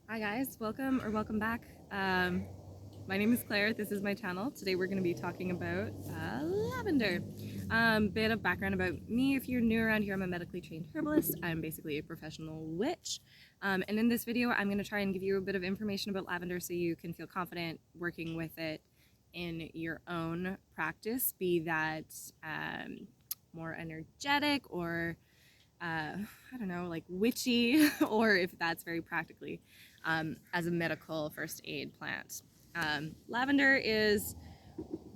Hi guys, welcome back. My name is Claire. This is my channel. Today we're going to be talking about lavender. Bit of background about me. If you're new around here, I'm a medically trained herbalist. I'm basically a professional witch. And in this video, I'm going to try and give you a bit of information about lavender so you can feel confident working with it in your own practice, be that more energetic or I don't know, like witchy, or if that's very practically as a medical first aid plant. Lavender is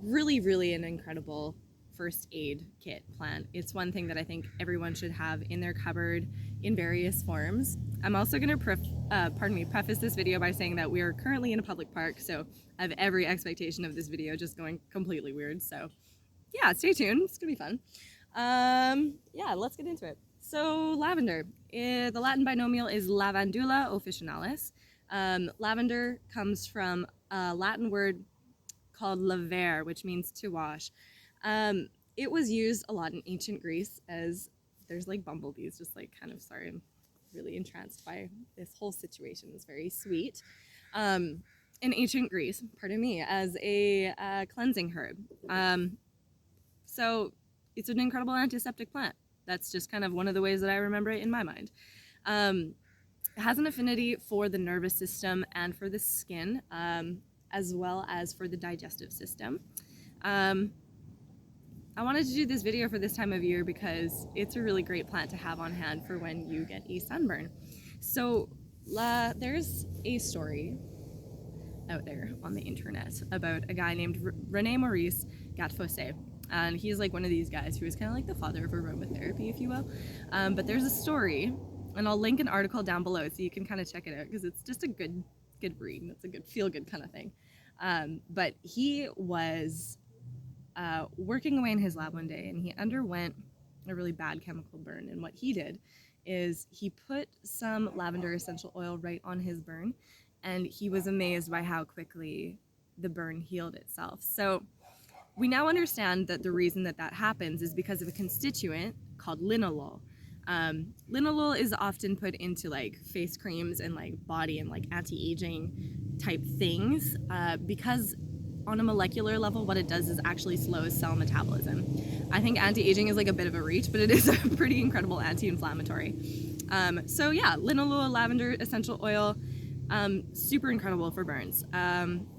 really an incredible first aid kit plant. It's one thing that I think everyone should have in their cupboard in various forms. I'm also going to preface this video by saying that we are currently in a public park, so I have every expectation of this video just going completely weird. So yeah, stay tuned. It's gonna be fun. Yeah, let's get into it. So lavender, the Latin binomial is Lavandula officinalis. Lavender comes from a Latin word called laver, which means to wash. It was used a lot in ancient Greece as there's like bumblebees, just like kind of sorry, I'm really entranced by this whole situation. It's very sweet. In ancient Greece, pardon me, as a cleansing herb. So it's an incredible antiseptic plant. That's just kind of one of the ways that I remember it in my mind. It has an affinity for the nervous system and for the skin, as well as for the digestive system. I wanted to do this video for this time of year because it's a really great plant to have on hand for when you get a sunburn. So there's a story out there on the internet about a guy named Rene Maurice Gattefossé. And he's like one of these guys who is kind of like the father of aromatherapy, if you will. But there's a story, and I'll link an article down below so you can kind of check it out because it's just a good read. It's a good feel-good kind of thing. But he was working away in his lab one day, and he underwent a really bad chemical burn. And what he did is he put some lavender essential oil right on his burn, and he was amazed by how quickly the burn healed itself. So we now understand that the reason that that happens is because of a constituent called linalool. Linalool is often put into like face creams and like body and like anti-aging type things because on a molecular level what it does is actually slows cell metabolism. I think anti-aging is like a bit of a reach, but it is a pretty incredible anti-inflammatory. So yeah, linalool, lavender essential oil, super incredible for burns.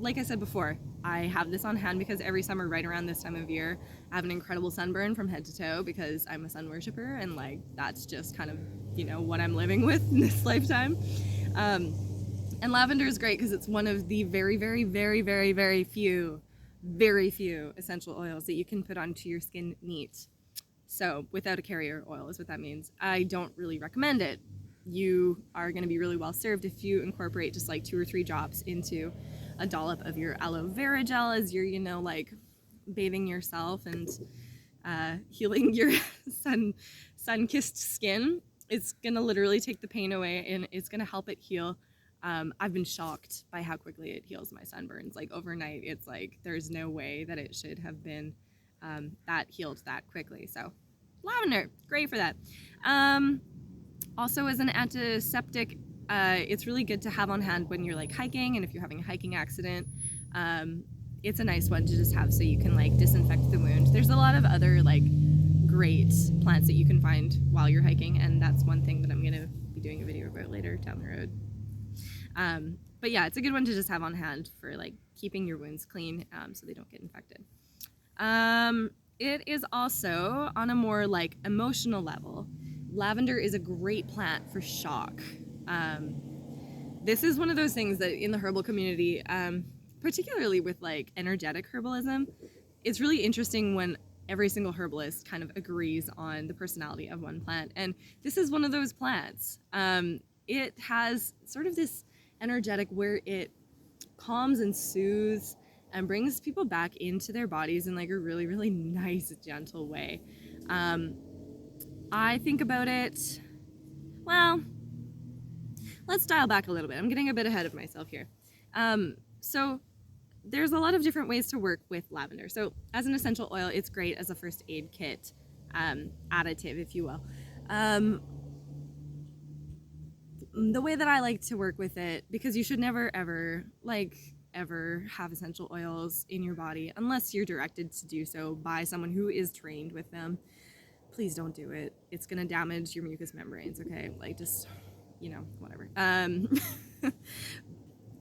Like I said before, I have this on hand because every summer right around this time of year I have an incredible sunburn from head to toe because I'm a sun worshiper, and like that's just kind of, you know, what I'm living with in this lifetime. And lavender is great because it's one of the very few essential oils that you can put onto your skin neat. So without a carrier oil is what that means. I don't really recommend it. You are going to be really well served if you incorporate just like 2 or 3 drops into a dollop of your aloe vera gel as you're, you know, like bathing yourself and healing your sun-kissed skin. It's gonna literally take the pain away and it's gonna help it heal. I've been shocked by how quickly it heals my sunburns. Like overnight, it's like there's no way that it should have been that healed that quickly. So lavender, great for that. Also as an antiseptic, it's really good to have on hand when you're like hiking, and if you're having a hiking accident, it's a nice one to just have so you can like disinfect the wound. There's a lot of other like great plants that you can find while you're hiking, and that's one thing that I'm gonna be doing a video about later down the road. But yeah, it's a good one to just have on hand for like keeping your wounds clean so they don't get infected. It is also on a more like emotional level. Lavender is a great plant for shock. This is one of those things that in the herbal community, particularly with like energetic herbalism, it's really interesting when every single herbalist kind of agrees on the personality of one plant. And this is one of those plants. It has sort of this energetic where it calms and soothes and brings people back into their bodies in like a really nice, gentle way. I think about it, well, let's dial back a little bit. I'm getting a bit ahead of myself here. So there's a lot of different ways to work with lavender. So as an essential oil, it's great as a first aid kit additive, if you will. the way that I like to work with it, because you should never ever have essential oils in your body unless you're directed to do so by someone who is trained with them. Please don't do it. It's gonna damage your mucous membranes, okay? Like, just, whatever.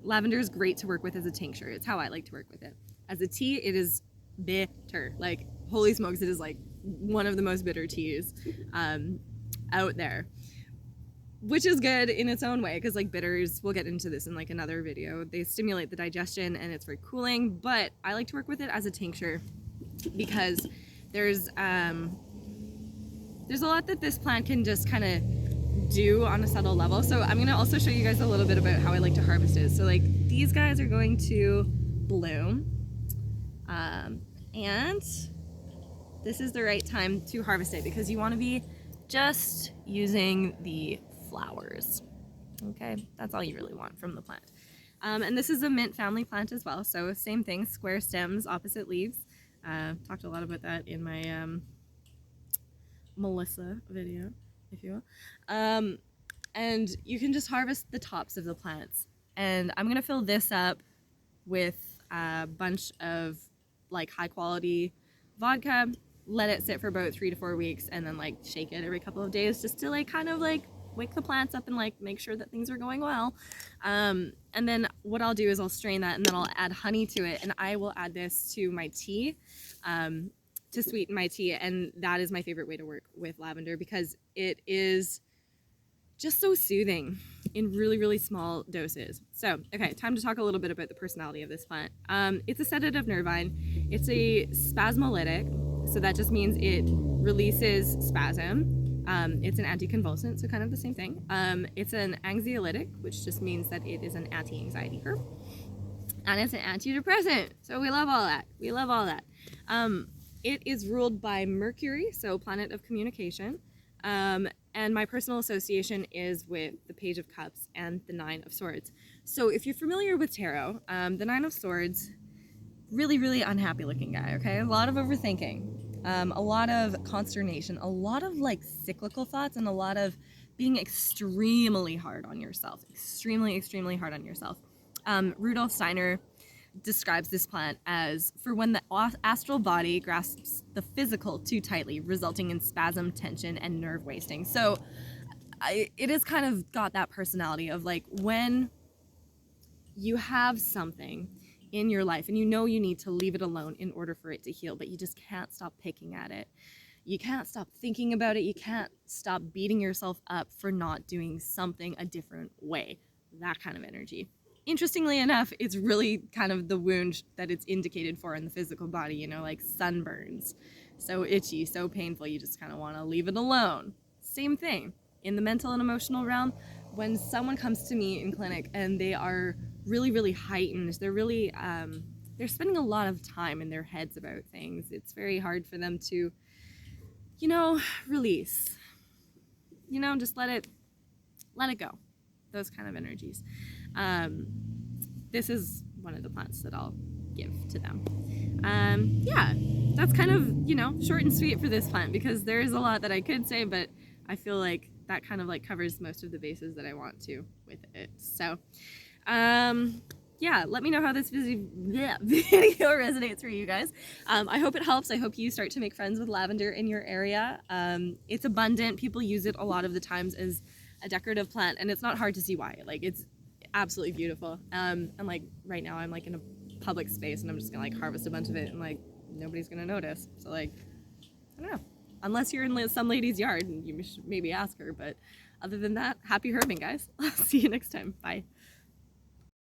Lavender is great to work with as a tincture. It's how I like to work with it. As a tea, it is bitter. Like, holy smokes, it is like one of the most bitter teas out there. Which is good in its own way, because like bitters, we'll get into this in like another video, they stimulate the digestion and it's very cooling, but I like to work with it as a tincture because there's a lot that this plant can just kind of do on a subtle level. So I'm going to also show you guys a little bit about how I like to harvest it. So like these guys are going to bloom, and this is the right time to harvest it because you want to be just using the flowers. Okay, that's all you really want from the plant. And this is a mint family plant as well, so same thing, square stems, opposite leaves. Talked a lot about that in my Melissa video, if you will. And you can just harvest the tops of the plants. And I'm gonna fill this up with a bunch of like high quality vodka, let it sit for about 3 to 4 weeks, and then like shake it every couple of days just to like kind of like wake the plants up and like make sure that things are going well. And then what I'll do is I'll strain that and then I'll add honey to it, and I will add this to my tea to sweeten my tea. And that is my favorite way to work with lavender because it is just so soothing in really, really small doses. So, okay, time to talk a little bit about the personality of this plant. It's a sedative nervine. It's a spasmolytic, so that just means it releases spasm. It's an anticonvulsant, so kind of the same thing. It's an anxiolytic, which just means that it is an anti-anxiety herb. And it's an antidepressant, so we love all that. We love all that. It is ruled by Mercury, so planet of communication. And my personal association is with the Page of Cups and the Nine of Swords. So if you're familiar with tarot, the Nine of Swords, really, really unhappy looking guy, okay? A lot of overthinking. A lot of consternation, a lot of like cyclical thoughts, and a lot of being extremely hard on yourself. Extremely hard on yourself. Rudolf Steiner describes this plant as for when the astral body grasps the physical too tightly, resulting in spasm, tension, and nerve wasting. So it has kind of got that personality of like when you have something in your life and you know you need to leave it alone in order for it to heal, but you just can't stop picking at it. You can't stop thinking about it. You can't stop beating yourself up for not doing something a different way. That kind of energy. Interestingly enough, it's really kind of the wound that it's indicated for in the physical body, you know, like sunburns. So itchy, so painful, you just kind of want to leave it alone. Same thing in the mental and emotional realm. When someone comes to me in clinic and they are really, really heightened, they're really, they're spending a lot of time in their heads about things. It's very hard for them to, you know, release, you know, just let it go. Those kind of energies. This is one of the plants that I'll give to them. Yeah, that's kind of, you know, short and sweet for this plant because there is a lot that I could say, but I feel like that kind of like covers most of the bases that I want to with it. So, yeah, let me know how this video resonates for you guys. I hope it helps. I hope you start to make friends with lavender in your area. It's abundant. People use it a lot of the times as a decorative plant, and it's not hard to see why. Like, it's absolutely beautiful. And like right now I'm like in a public space and I'm just gonna like harvest a bunch of it and like nobody's gonna notice. So like, I don't know. Unless you're in some lady's yard and you should maybe ask her, but other than that, happy herbing, guys. I'll see you next time. Bye.